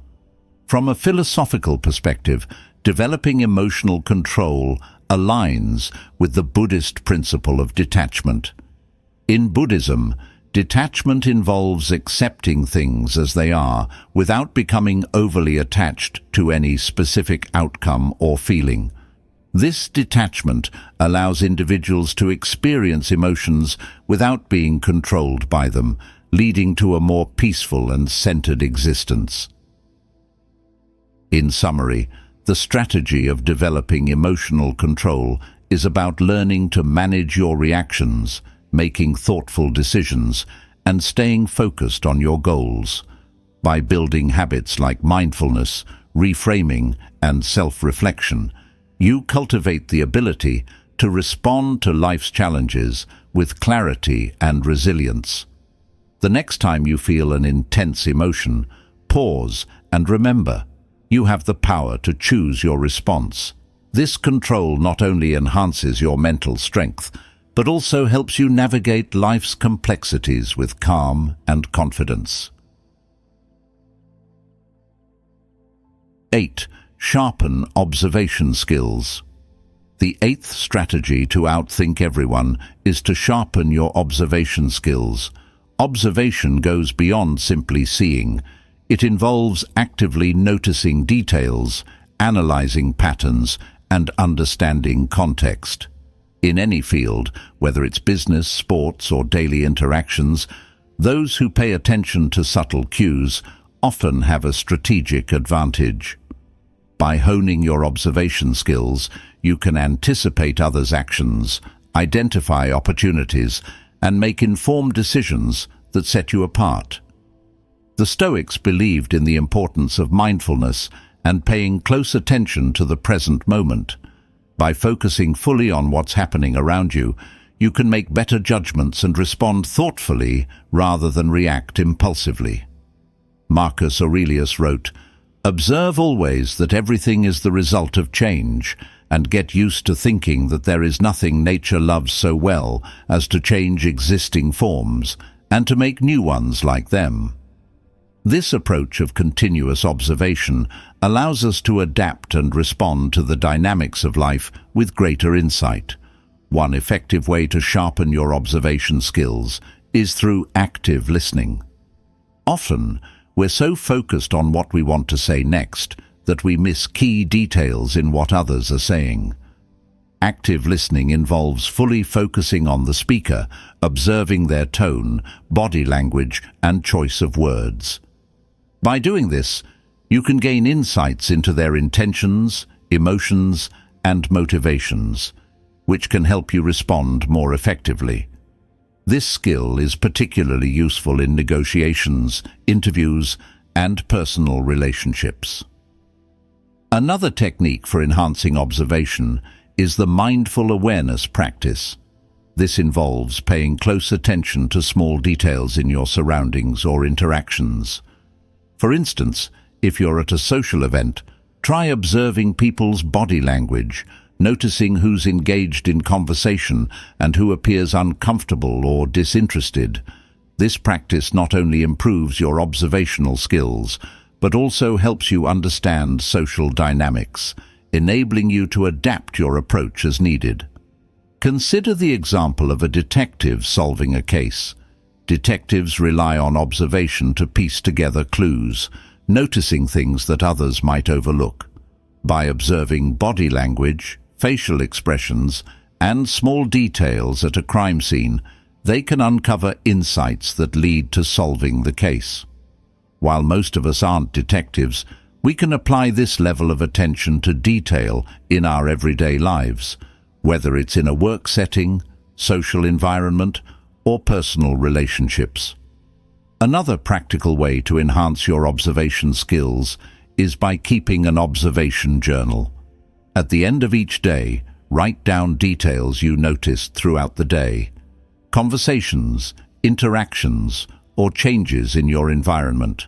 From a philosophical perspective, developing emotional control aligns with the Buddhist principle of detachment. In Buddhism, detachment involves accepting things as they are without becoming overly attached to any specific outcome or feeling. This detachment allows individuals to experience emotions without being controlled by them, leading to a more peaceful and centered existence. In summary, the strategy of developing emotional control is about learning to manage your reactions, making thoughtful decisions, and staying focused on your goals. By building habits like mindfulness, reframing, and self-reflection, you cultivate the ability to respond to life's challenges with clarity and resilience. The next time you feel an intense emotion, pause and remember, you have the power to choose your response. This control not only enhances your mental strength, but also helps you navigate life's complexities with calm and confidence. 8. Sharpen observation skills. The eighth strategy to outthink everyone is to sharpen your observation skills. Observation goes beyond simply seeing. It involves actively noticing details, analyzing patterns, and understanding context. In any field, whether it's business, sports, or daily interactions, those who pay attention to subtle cues often have a strategic advantage. By honing your observation skills, you can anticipate others' actions, identify opportunities, and make informed decisions that set you apart. The Stoics believed in the importance of mindfulness and paying close attention to the present moment. By focusing fully on what's happening around you, you can make better judgments and respond thoughtfully rather than react impulsively. Marcus Aurelius wrote, "Observe always that everything is the result of change, and get used to thinking that there is nothing nature loves so well as to change existing forms and to make new ones like them." This approach of continuous observation allows us to adapt and respond to the dynamics of life with greater insight. One effective way to sharpen your observation skills is through active listening. Often, we're so focused on what we want to say next that we miss key details in what others are saying. Active listening involves fully focusing on the speaker, observing their tone, body language, and choice of words. By doing this, you can gain insights into their intentions, emotions, and motivations, which can help you respond more effectively. This skill is particularly useful in negotiations, interviews, and personal relationships. Another technique for enhancing observation is the mindful awareness practice. This involves paying close attention to small details in your surroundings or interactions. For instance, if you're at a social event, try observing people's body language, noticing who's engaged in conversation and who appears uncomfortable or disinterested. This practice not only improves your observational skills, but also helps you understand social dynamics, enabling you to adapt your approach as needed. Consider the example of a detective solving a case. detectives rely on observation to piece together clues, noticing things that others might overlook. By observing body language, facial expressions, and small details at a crime scene, they can uncover insights that lead to solving the case. While most of us aren't detectives, we can apply this level of attention to detail in our everyday lives, whether it's in a work setting, social environment, or personal relationships. Another practical way to enhance your observation skills is by keeping an observation journal. At the end of each day, write down details you noticed throughout the day, conversations, interactions, or changes in your environment.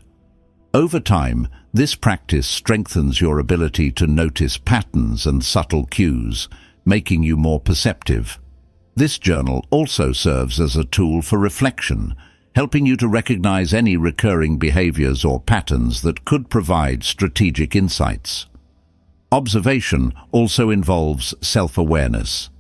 Over time, this practice strengthens your ability to notice patterns and subtle cues, making you more perceptive. This journal also serves as a tool for reflection, helping you to recognize any recurring behaviors or patterns that could provide strategic insights. Observation also involves self-awareness.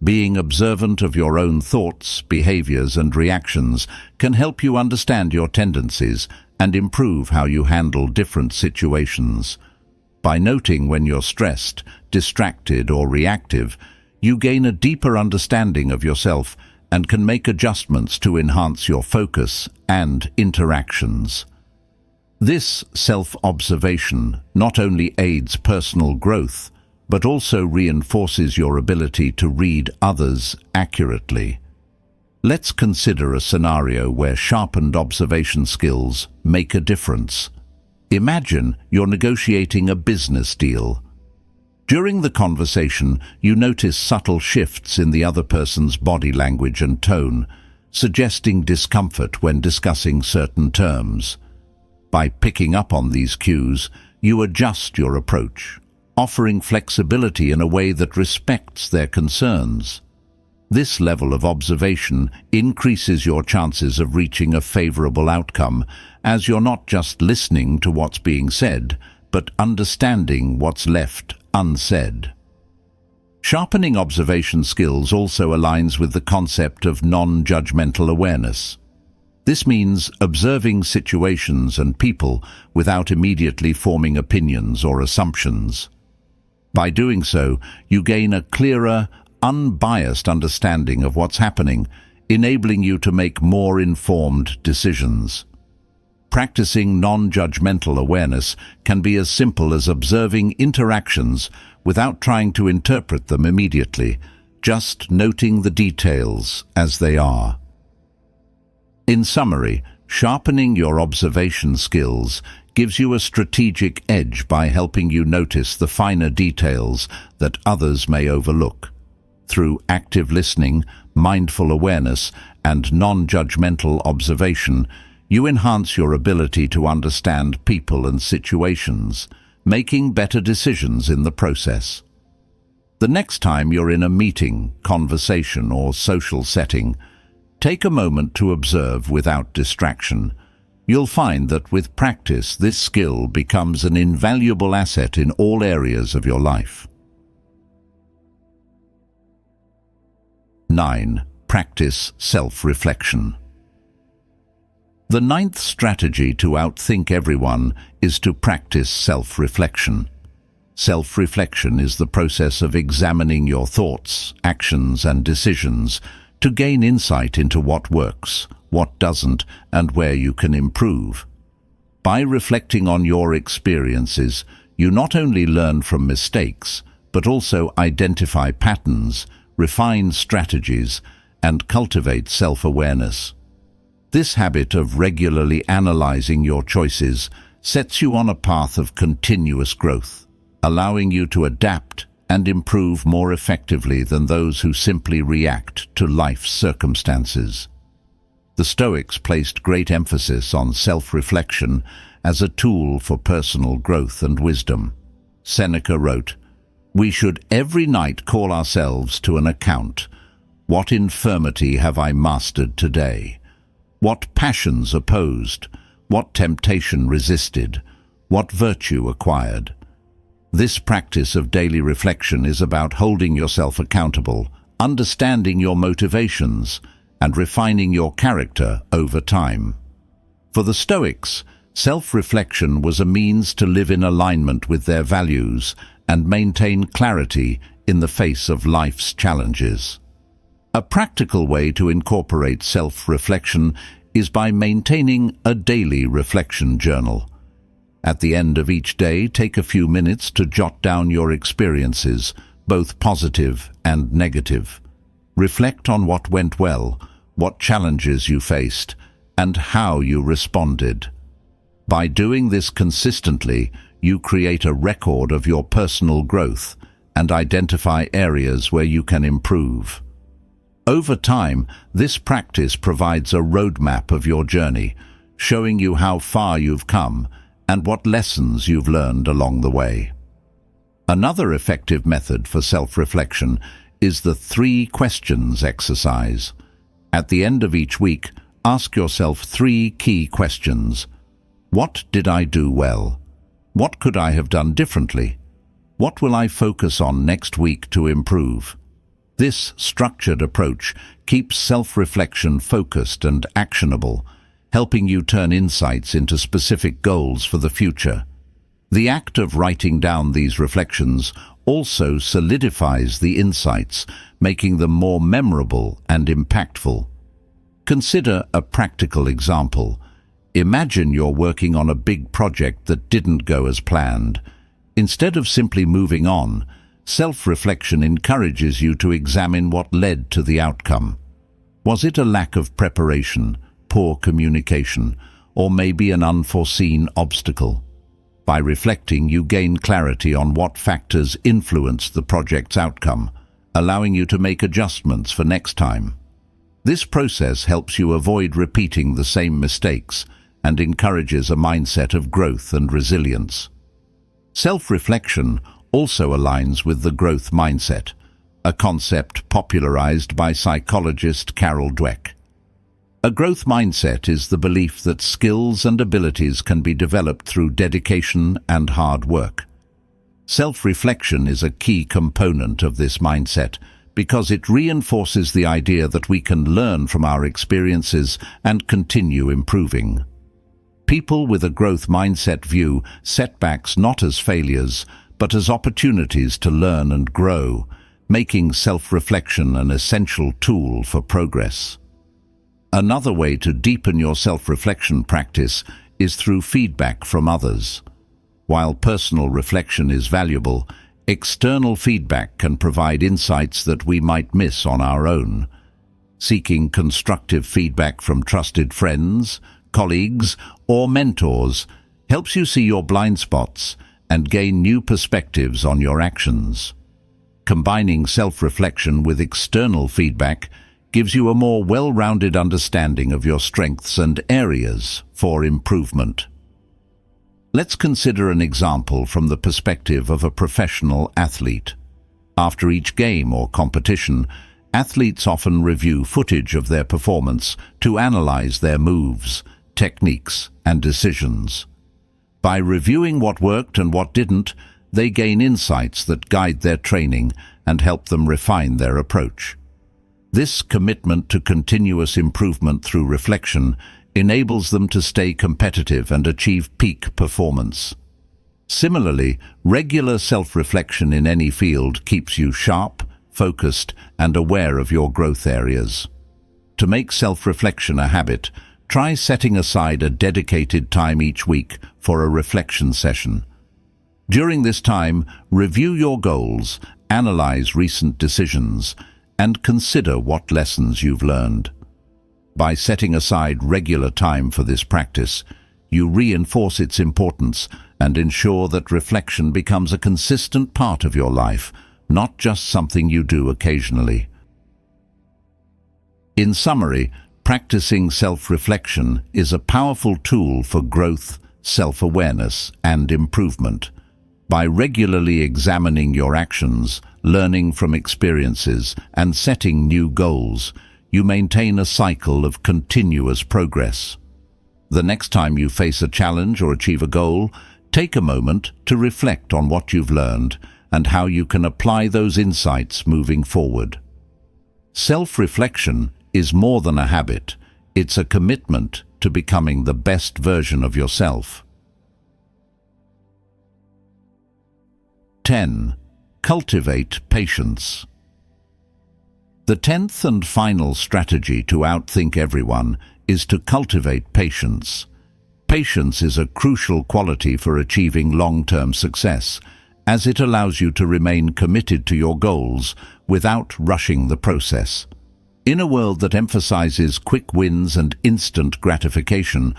Being observant of your own thoughts, behaviors, and reactions can help you understand your tendencies and improve how you handle different situations. By noting when you're stressed, distracted, or reactive, you gain a deeper understanding of yourself and can make adjustments to enhance your focus and interactions. This self-observation not only aids personal growth, but also reinforces your ability to read others accurately. Let's consider a scenario where sharpened observation skills make a difference. Imagine you're negotiating a business deal. During the conversation, you notice subtle shifts in the other person's body language and tone, suggesting discomfort when discussing certain terms. By picking up on these cues, you adjust your approach, offering flexibility in a way that respects their concerns. This level of observation increases your chances of reaching a favorable outcome, as you're not just listening to what's being said, but understanding what's left unsaid. Sharpening observation skills also aligns with the concept of non-judgmental awareness. This means observing situations and people without immediately forming opinions or assumptions. By doing so, you gain a clearer, unbiased understanding of what's happening, enabling you to make more informed decisions. Practicing non-judgmental awareness can be as simple as observing interactions without trying to interpret them immediately, just noting the details as they are. In summary, sharpening your observation skills gives you a strategic edge by helping you notice the finer details that others may overlook. Through active listening, mindful awareness, and non-judgmental observation, you enhance your ability to understand people and situations, making better decisions in the process. The next time you're in a meeting, conversation, or social setting, take a moment to observe without distraction. You'll find that with practice, this skill becomes an invaluable asset in all areas of your life. 9. Practice self-reflection. The ninth strategy to outthink everyone is to practice self-reflection. Self-reflection is the process of examining your thoughts, actions, and decisions to gain insight into what works, what doesn't, and where you can improve. By reflecting on your experiences, you not only learn from mistakes, but also identify patterns, refine strategies, and cultivate self-awareness. This habit of regularly analyzing your choices sets you on a path of continuous growth, allowing you to adapt and improve more effectively than those who simply react to life's circumstances. The Stoics placed great emphasis on self-reflection as a tool for personal growth and wisdom. Seneca wrote, "We should every night call ourselves to an account. What infirmity have I mastered today? What passions opposed? What temptation resisted? What virtue acquired?" This practice of daily reflection is about holding yourself accountable, understanding your motivations, and refining your character over time. For the Stoics, self-reflection was a means to live in alignment with their values and maintain clarity in the face of life's challenges. A practical way to incorporate self-reflection is by maintaining a daily reflection journal. At the end of each day, take a few minutes to jot down your experiences, both positive and negative. Reflect on what went well, what challenges you faced, and how you responded. By doing this consistently, you create a record of your personal growth and identify areas where you can improve. Over time, this practice provides a roadmap of your journey, showing you how far you've come and what lessons you've learned along the way. Another effective method for self-reflection is the 3 questions exercise. At the end of each week, ask yourself 3 key questions. What did I do well? What could I have done differently? What will I focus on next week to improve? This structured approach keeps self-reflection focused and actionable, helping you turn insights into specific goals for the future. The act of writing down these reflections also solidifies the insights, making them more memorable and impactful. Consider a practical example. Imagine you're working on a big project that didn't go as planned. Instead of simply moving on, self-reflection encourages you to examine what led to the outcome. Was it a lack of preparation, poor communication, or maybe an unforeseen obstacle? By reflecting, you gain clarity on what factors influenced the project's outcome, allowing you to make adjustments for next time. This process helps you avoid repeating the same mistakes and encourages a mindset of growth and resilience. Self-reflection also aligns with the growth mindset, a concept popularized by psychologist Carol Dweck. A growth mindset is the belief that skills and abilities can be developed through dedication and hard work. Self-reflection is a key component of this mindset because it reinforces the idea that we can learn from our experiences and continue improving. People with a growth mindset view setbacks not as failures, but as opportunities to learn and grow, making self-reflection an essential tool for progress. Another way to deepen your self-reflection practice is through feedback from others. While personal reflection is valuable, external feedback can provide insights that we might miss on our own. Seeking constructive feedback from trusted friends, colleagues, or mentors helps you see your blind spots and gain new perspectives on your actions. Combining self-reflection with external feedback gives you a more well-rounded understanding of your strengths and areas for improvement. Let's consider an example from the perspective of a professional athlete. After each game or competition, athletes often review footage of their performance to analyze their moves, techniques, and decisions. By reviewing what worked and what didn't, they gain insights that guide their training and help them refine their approach. This commitment to continuous improvement through reflection enables them to stay competitive and achieve peak performance. Similarly, regular self-reflection in any field keeps you sharp, focused, and aware of your growth areas. To make self-reflection a habit, try setting aside a dedicated time each week for a reflection session. During this time, review your goals, analyze recent decisions, and consider what lessons you've learned. By setting aside regular time for this practice, you reinforce its importance and ensure that reflection becomes a consistent part of your life, not just something you do occasionally. In summary, practicing self-reflection is a powerful tool for growth, self-awareness, and improvement. By regularly examining your actions, learning from experiences, and setting new goals, you maintain a cycle of continuous progress. The next time you face a challenge or achieve a goal, take a moment to reflect on what you've learned and how you can apply those insights moving forward. Self-reflection is more than a habit. It's a commitment to becoming the best version of yourself. 10. Cultivate patience. The 10th and final strategy to outthink everyone is to cultivate patience. Patience is a crucial quality for achieving long-term success, as it allows you to remain committed to your goals without rushing the process. In a world that emphasizes quick wins and instant gratification,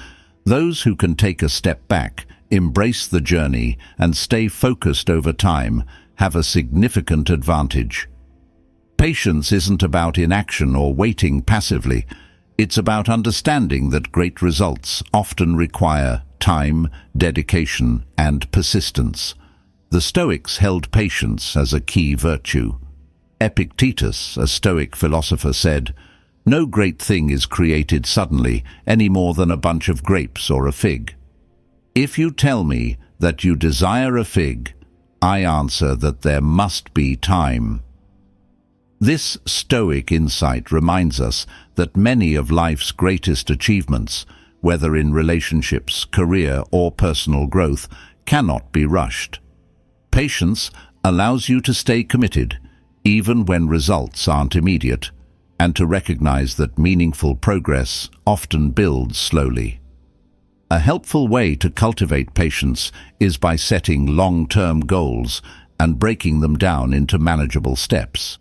those who can take a step back, embrace the journey, and stay focused over time have a significant advantage. Patience isn't about inaction or waiting passively. It's about understanding that great results often require time, dedication, and persistence. The Stoics held patience as a key virtue. Epictetus, a Stoic philosopher, said, "No great thing is created suddenly, any more than a bunch of grapes or a fig. If you tell me that you desire a fig, I answer that there must be time." This Stoic insight reminds us that many of life's greatest achievements, whether in relationships, career, or personal growth, cannot be rushed. Patience allows you to stay committed, even when results aren't immediate, and to recognize that meaningful progress often builds slowly. A helpful way to cultivate patience is by setting long-term goals and breaking them down into manageable steps.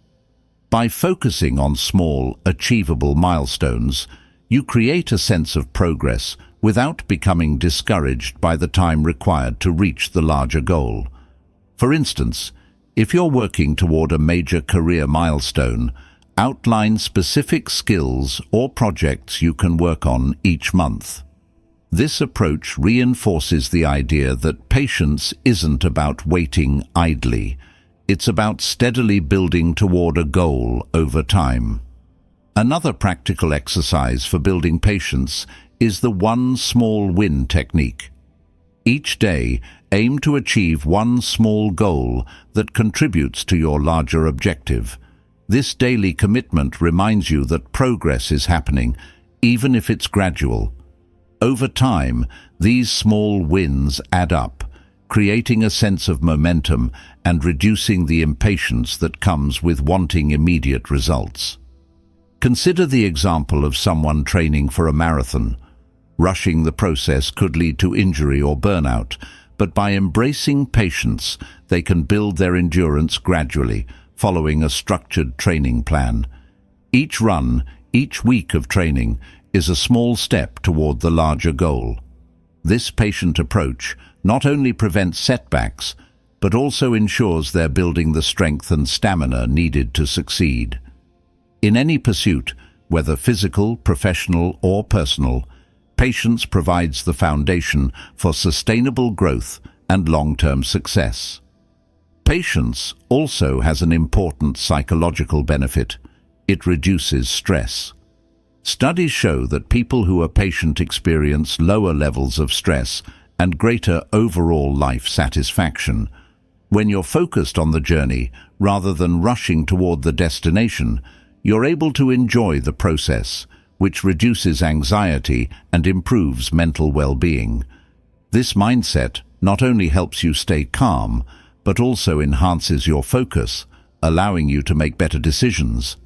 By focusing on small, achievable milestones, you create a sense of progress without becoming discouraged by the time required to reach the larger goal. For instance, if you're working toward a major career milestone, outline specific skills or projects you can work on each month. This approach reinforces the idea that patience isn't about waiting idly. It's about steadily building toward a goal over time. Another practical exercise for building patience is the one small win technique. Each day, aim to achieve one small goal that contributes to your larger objective. This daily commitment reminds you that progress is happening, even if it's gradual. Over time, these small wins add up, creating a sense of momentum and reducing the impatience that comes with wanting immediate results. Consider the example of someone training for a marathon. Rushing the process could lead to injury or burnout, but by embracing patience, they can build their endurance gradually, following a structured training plan. Each run, each week of training, is a small step toward the larger goal. This patient approach not only prevents setbacks, but also ensures they're building the strength and stamina needed to succeed. In any pursuit, whether physical, professional, or personal, patience provides the foundation for sustainable growth and long-term success. Patience also has an important psychological benefit. It reduces stress. Studies show that people who are patient experience lower levels of stress and greater overall life satisfaction. When you're focused on the journey rather than rushing toward the destination, you're able to enjoy the process, which reduces anxiety and improves mental well-being. This mindset not only helps you stay calm, but also enhances your focus, allowing you to make better decisions.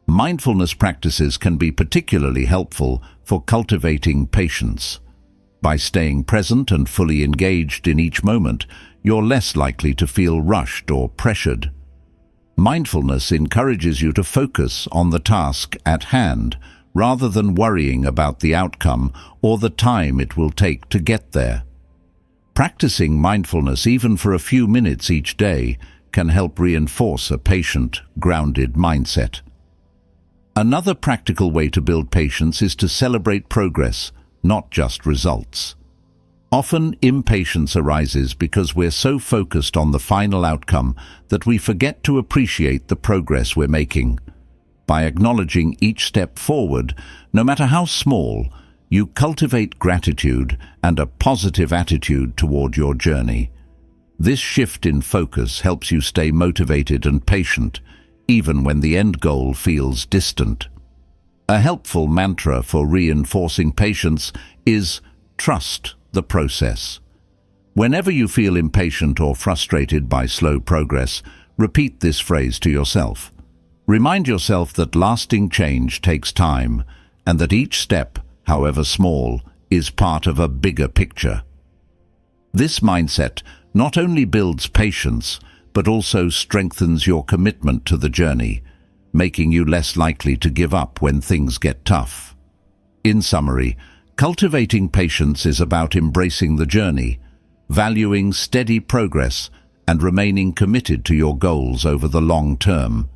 Mindfulness practices can be particularly helpful for cultivating patience. By staying present and fully engaged in each moment, you're less likely to feel rushed or pressured. Mindfulness encourages you to focus on the task at hand, rather than worrying about the outcome or the time it will take to get there. Practicing mindfulness even for a few minutes each day can help reinforce a patient, grounded mindset. Another practical way to build patience is to celebrate progress, not just results. Often, impatience arises because we're so focused on the final outcome that we forget to appreciate the progress we're making. By acknowledging each step forward, no matter how small, you cultivate gratitude and a positive attitude toward your journey. This shift in focus helps you stay motivated and patient, even when the end goal feels distant. A helpful mantra for reinforcing patience is trust the process. Whenever you feel impatient or frustrated by slow progress, repeat this phrase to yourself. Remind yourself that lasting change takes time and that each step, however small, is part of a bigger picture. This mindset not only builds patience, but also strengthens your commitment to the journey, making you less likely to give up when things get tough. In summary, cultivating patience is about embracing the journey, valuing steady progress, and remaining committed to your goals over the long term.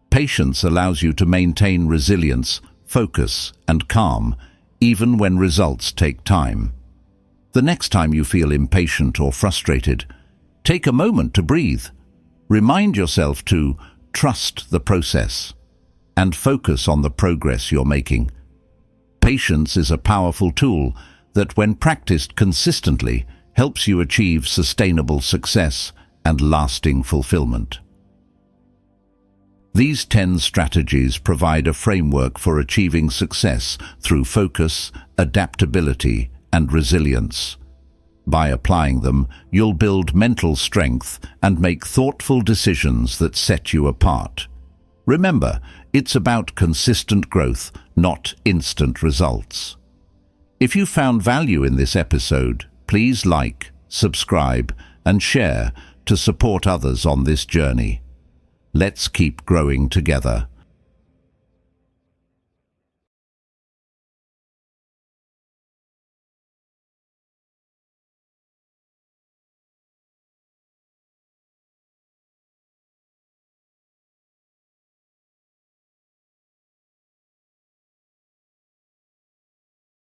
Patience allows you to maintain resilience, focus, and calm, even when results take time. The next time you feel impatient or frustrated, take a moment to breathe. Remind yourself to trust the process and focus on the progress you're making. Patience is a powerful tool that, when practiced consistently, helps you achieve sustainable success and lasting fulfillment. These 10 strategies provide a framework for achieving success through focus, adaptability, and resilience. By applying them, you'll build mental strength and make thoughtful decisions that set you apart. Remember, it's about consistent growth, not instant results. If you found value in this episode, please like, subscribe, and share to support others on this journey. Let's keep growing together.